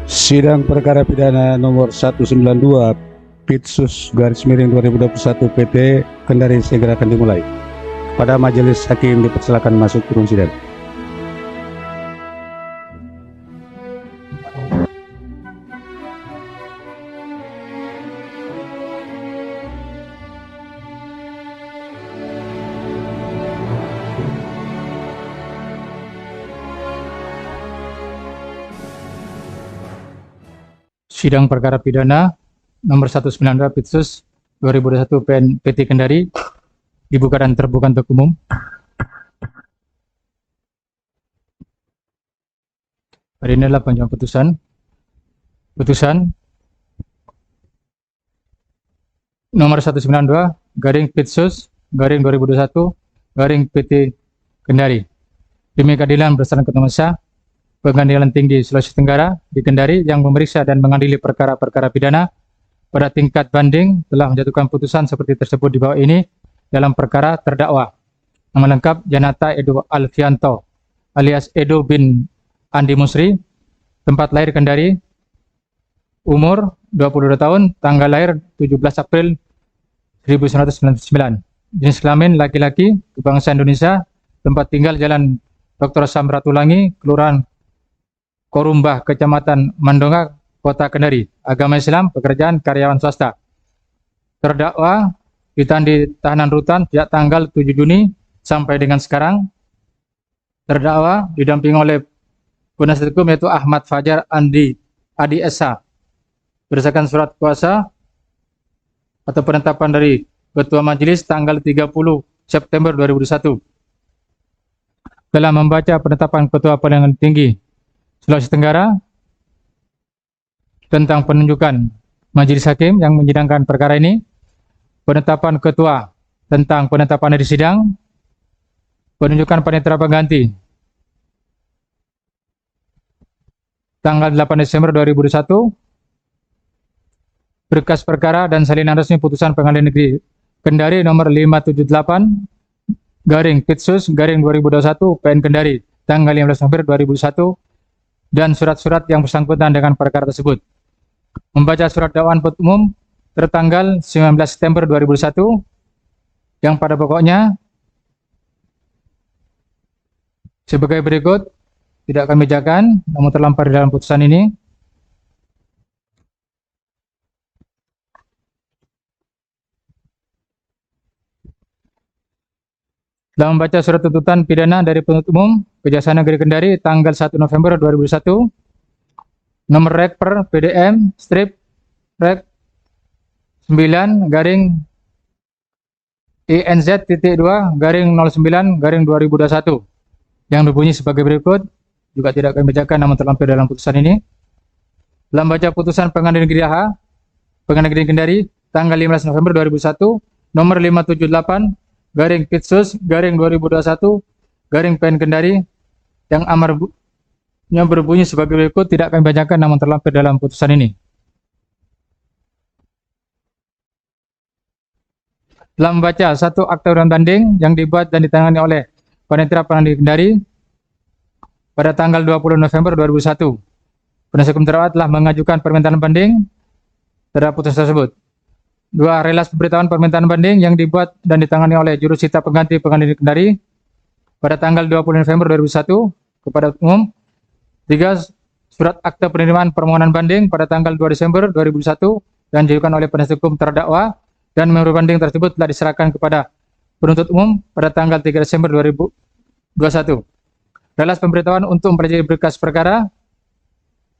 Sidang perkara pidana nomor 192 Pitsus garis miring 2021 PT Kendari segera akan dimulai. Pada majelis hakim dipersilakan masuk ke ruang sidang. Sidang perkara pidana nomor 192 Pitsus 2021 PT Kendari dibuka dan terbuka untuk umum. Hari ini adalah penjawab putusan. Putusan nomor 192 garing Pitsus garing 2021 garing PT Kendari. Demi keadilan berdasarkan ketentuan Pengadilan Tinggi Sulawesi Tenggara di Kendari yang memeriksa dan mengadili perkara-perkara pidana pada tingkat banding telah menjatuhkan putusan seperti tersebut di bawah ini dalam perkara terdakwa. Nama lengkap Janata Edo Alfianto alias Edo bin Andi Musri, tempat lahir Kendari, umur 22 tahun, tanggal lahir 17 April 1999, jenis kelamin laki-laki, kebangsaan Indonesia, tempat tinggal Jalan Dr. Samratulangi, Kelurahan Korumbah, Kecamatan Mandonga, Kota Kendari. Agama Islam, pekerjaan karyawan swasta. Terdakwa ditahan di tahanan rutan sejak tanggal 7 Juni sampai dengan sekarang. Terdakwa didampingi oleh penasihat hukum yaitu Ahmad Fajar Adi SH. Berdasarkan surat kuasa atau penetapan dari Ketua Majelis tanggal 30 September 2021. Telah membaca penetapan Ketua Pengadilan Tinggi Sulawesi Tenggara tentang penunjukan majelis hakim yang menyidangkan perkara ini, penetapan ketua tentang penetapan di sidang, penunjukan panitera pengganti tanggal 8 Desember 2021, berkas perkara dan salinan resmi putusan Pengadilan Negeri Kendari nomor 578 garing Pitsus garing 2021 PN Kendari tanggal 15 November 2021 dan surat-surat yang bersangkutan dengan perkara tersebut. Membaca surat dakwaan penuntut umum tertanggal 19 September 2001 yang pada pokoknya sebagai berikut, tidak kami bacakan namun terlampar di dalam putusan ini. Telah membaca surat tuntutan pidana dari penuntut umum Kejaksaan Negeri Kendari tanggal 1 November 2001 nomor rek per PDM strip rek 9 garing INZ.2 garing 09 garing 2021 yang berbunyi sebagai berikut, juga tidak kami bacakan namun terlampir dalam putusan ini. Telah membaca putusan Pengadilan Negeri AH Pengadilan Negeri Kendari tanggal 15 November 2001 nomor 578 garing Pitsus garing 2021 garing PN Kendari yang amarnya berbunyi sebagai berikut, tidak kami bacakan namun terlampir dalam putusan ini. Telah membaca satu akta urian banding yang dibuat dan ditangani oleh Panitera Pengadilan Kendari pada tanggal 20 November 2001. Penasihat hukum terdakwa telah mengajukan permintaan banding terhadap putusan tersebut. Dua, relas pemberitahuan permintaan banding yang dibuat dan ditangani oleh jurusita pengganti Pengadilan Kendari pada tanggal 20 November 2001 kepada umum. Tiga, surat akta penerimaan permohonan banding pada tanggal 2 Desember 2001 yang diajukan oleh penasihat hukum terdakwa dan memori banding tersebut telah diserahkan kepada penuntut umum pada tanggal 3 Desember 2021. Relas pemberitahuan untuk mempelajari berkas perkara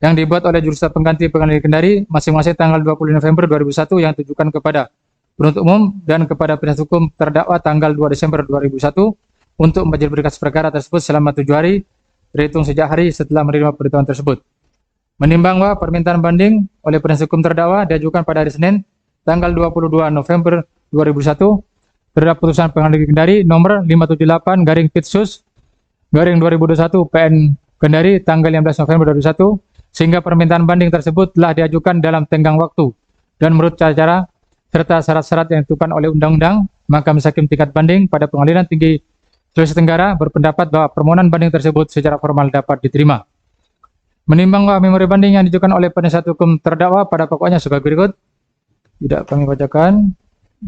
yang dibuat oleh jurusita pengganti Pengadilan Kendari masing-masing tanggal 20 November 2001 yang ditujukan kepada penuntut umum dan kepada penasihat hukum terdakwa tanggal 2 Desember 2001 untuk mempelajari berkas perkara tersebut selama 7 hari terhitung sejak hari setelah menerima pemberitahuan tersebut. Menimbang bahwa permintaan banding oleh penasihat hukum terdakwa diajukan pada hari Senin tanggal 22 November 2001 terhadap putusan Pengadilan Negeri Kendari nomor 578 garing Pitsus garing 2021 PN Kendari tanggal 15 November 2001 sehingga permintaan banding tersebut telah diajukan dalam tenggang waktu dan menurut cara-cara serta syarat-syarat yang ditentukan oleh undang-undang, maka Majelis Hakim tingkat banding pada Pengadilan Tinggi Sulawesi Tenggara berpendapat bahwa permohonan banding tersebut secara formal dapat diterima. Menimbang bahwa memori banding yang diajukan oleh penasihat hukum terdakwa pada pokoknya sebagai berikut. Tidak kami bacakan,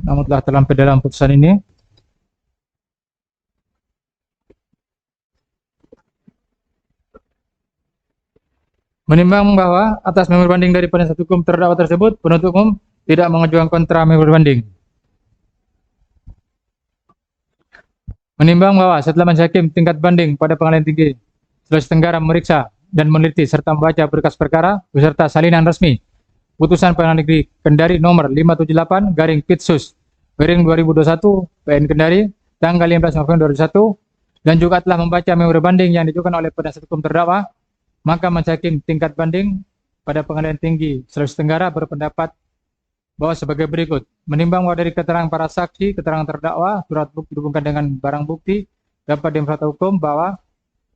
namun telah terlampir dalam putusan ini. Menimbang bahwa atas memori banding dari penasihat hukum terdakwa tersebut, penuntut umum tidak mengajukan kontra memori banding. Menimbang bahwa setelah majelis hakim tingkat banding pada Pengadilan Tinggi Sulawesi Tenggara memeriksa dan meneliti serta membaca berkas perkara beserta salinan resmi putusan Pengadilan Negeri Kendari nomor 578 garing Pitsus garing 2021 PN Kendari tanggal 15 November 2021 dan juga telah membaca memori banding yang diajukan oleh penasihat hukum terdakwa, maka majelis hakim tingkat banding pada Pengadilan Tinggi Sulawesi Tenggara berpendapat bahwa sebagai berikut. Menimbang bahwa dari keterangan para saksi, keterangan terdakwa, surat bukti dihubungkan dengan barang bukti, dapat diinformasi hukum bahwa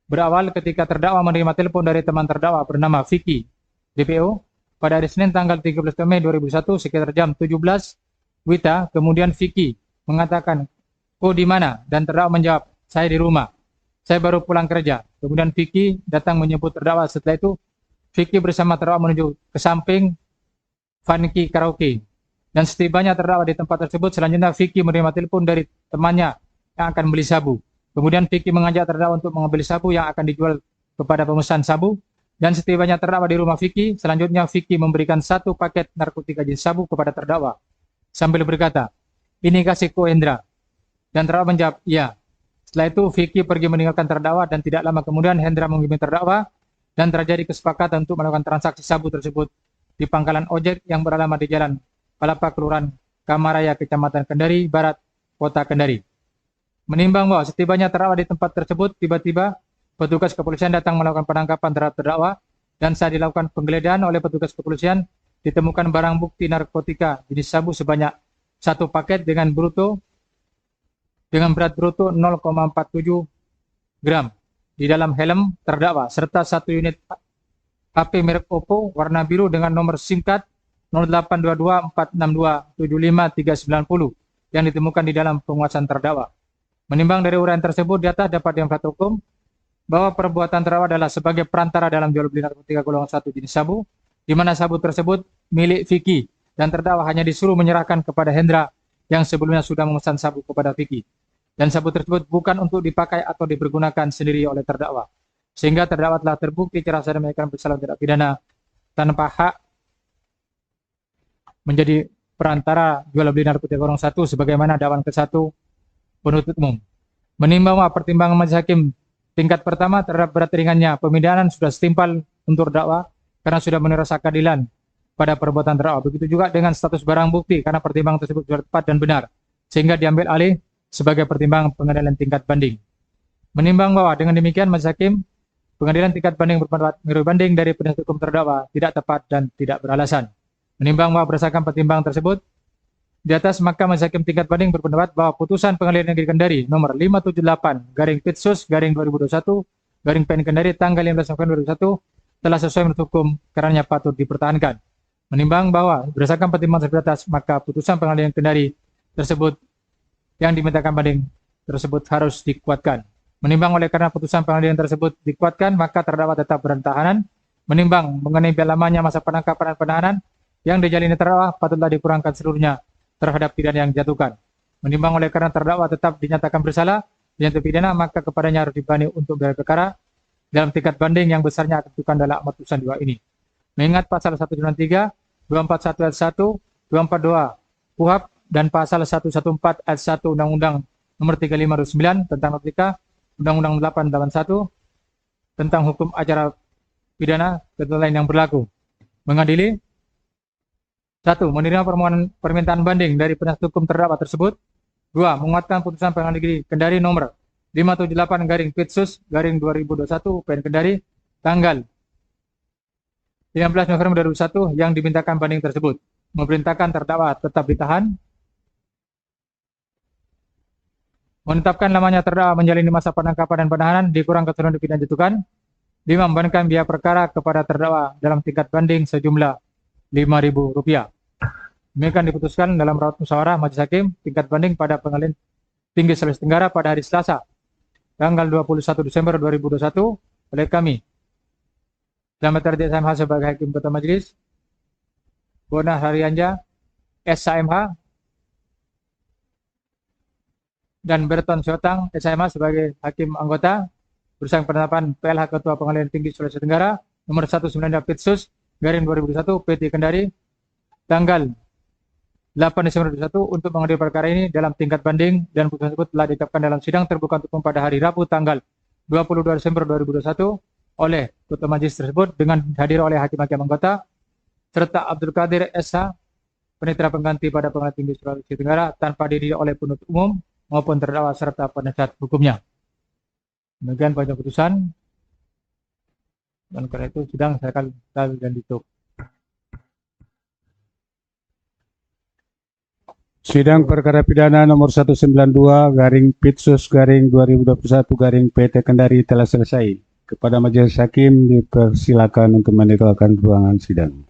berawal ketika terdakwa menerima telepon dari teman terdakwa bernama Vicky DPO pada hari Senin tanggal 13 Mei 2001 sekitar jam 17 WITA, kemudian Vicky mengatakan, "Oh di mana?" dan terdakwa menjawab, "Saya di rumah. Saya baru pulang kerja." Kemudian Vicky datang menyebut terdakwa. Setelah itu Vicky bersama terdakwa menuju ke samping Funky Karaoke. Dan setibanya terdakwa di tempat tersebut, selanjutnya Vicky menerima telepon dari temannya yang akan beli sabu. Kemudian Vicky mengajak terdakwa untuk mengambil sabu yang akan dijual kepada pemesan sabu. Dan setibanya terdakwa di rumah Vicky, selanjutnya Vicky memberikan 1 paket narkotika jenis sabu kepada terdakwa sambil berkata, "Ini kasihku Hendra." Dan terdakwa menjawab, "Iya." Setelah itu Vicky pergi meninggalkan terdakwa dan tidak lama kemudian Hendra menghubungi terdakwa dan terjadi kesepakatan untuk melakukan transaksi sabu tersebut di pangkalan ojek yang beralamat di Jalan Palapa, Kelurahan Kamaraya, Kecamatan Kendari Barat, Kota Kendari. Menimbang bahwa setibanya terdakwa di tempat tersebut, tiba-tiba petugas kepolisian datang melakukan penangkapan terhadap terdakwa dan saat dilakukan penggeledahan oleh petugas kepolisian ditemukan barang bukti narkotika jenis sabu sebanyak 1 paket dengan berat bruto 0,47 gram di dalam helm terdakwa serta 1 unit HP merek Oppo warna biru dengan nomor SIM card 082246275390 yang ditemukan di dalam penguasaan terdakwa. Menimbang dari uraian tersebut di atas dapat diinformasi hukum bahwa perbuatan terdakwa adalah sebagai perantara dalam jual beli narkotika golongan 1 jenis sabu, di mana sabu tersebut milik Vicky dan terdakwa hanya disuruh menyerahkan kepada Hendra yang sebelumnya sudah memesan sabu kepada Vicky. Dan sabu tersebut bukan untuk dipakai atau dipergunakan sendiri oleh terdakwa. Sehingga terdakwa telah terbukti secara sah dan bersalah tindak pidana tanpa hak menjadi perantara jual beli narkotika golongan 1 sebagaimana dakwaan ke-1 penuntut umum. Menimbang bahwa pertimbangan majelis hakim tingkat pertama terhadap berat ringannya pemidanaan sudah setimpal untuk terdakwa karena sudah menerima rasa keadilan pada perbuatan terdakwa. Begitu juga dengan status barang bukti karena pertimbangan tersebut sudah tepat dan benar sehingga diambil alih sebagai pertimbangan pengadilan tingkat banding. Menimbang bahwa dengan demikian majelis hakim pengadilan tingkat banding berpendapat memori banding dari penasihat hukum terdakwa tidak tepat dan tidak beralasan. Menimbang bahwa berdasarkan pertimbangan tersebut di atas, maka majelis hakim tingkat banding berpendapat bahwa putusan Pengadilan Negeri Kendari nomor 578 garing Pitsus garing 2021 garing PN Kendari tanggal 15 November 2021 telah sesuai menurut hukum karenanya patut dipertahankan. Menimbang bahwa berdasarkan pertimbangan tersebut atas, maka putusan Pengadilan Kendari tersebut yang dimintakan banding tersebut harus dikuatkan. Menimbang oleh karena putusan pengadilan tersebut dikuatkan, maka terdakwa tetap bertahanan. Menimbang mengenai lamanya masa penangkapan dan penahanan yang dijalani terdakwa patutlah dikurangkan seluruhnya terhadap pidana yang dijatuhkan. Menimbang oleh karena terdakwa tetap dinyatakan bersalah dijatuhi pidana, maka kepadanya harus dibanding untuk gelar perkara dalam tingkat banding yang besarnya akan ditentukan dalam amar putusan 2 ini. Mengingat pasal 193, 241 ayat 1, 242 KUHP dan pasal 114 ayat 1 Undang-Undang Nomor 35/2009 tentang narkotika, Undang-Undang 881 tentang hukum acara pidana ketentuan lain yang berlaku. Mengadili 1. Menerima permintaan banding dari penasihat hukum terdakwa tersebut. 2. Menguatkan putusan Pengadilan Negeri Kendari nomor 578 garing Pitsus garing 2021 PN Kendari tanggal 15 November 2001 yang dimintakan banding tersebut. Memerintahkan terdakwa tetap ditahan. Menetapkan lamanya terdakwa menjalani masa penangkapan dan penahanan dikurangkan seluruh pidana jatuhkan. 5. Membebankan biaya perkara kepada terdakwa dalam tingkat banding sejumlah Rp5.000. Demikian diputuskan dalam rapat musyawarah majelis hakim tingkat banding pada Pengadilan Tinggi Sulawesi Tenggara pada hari Selasa tanggal 21 Desember 2021 oleh kami Selamat Tardi SMH sebagai Hakim Ketua Majelis. Bona Haryanja, SHMH. Dan Berton Syotang, SHMH sebagai Hakim Anggota. Berusaha penetapan PLH Ketua Pengadilan Tinggi Sulawesi Tenggara nomor 19 Pitsus garing 2021 PT Kendari tanggal 8 Desember 2021 untuk mengadili perkara ini dalam tingkat banding dan putusan tersebut telah ditetapkan dalam sidang terbuka untuk umum pada hari Rabu tanggal 22 Desember 2021 oleh Ketua Majelis tersebut dengan hadir oleh hakim-hakim anggota serta Abdul Qadir SH penetera pengganti pada Pengadilan Tinggi Sulawesi Tenggara tanpa dihadiri oleh penuntut umum maupun terdakwa serta penasihat hukumnya. Demikian poin keputusan. Dan karena itu sidang saya akan dan ditutup. Sidang perkara pidana nomor 192 garing Pitsus garing 2021 garing PT Kendari telah selesai. Kepada majelis hakim dipersilakan untuk meninggalkan ruangan sidang.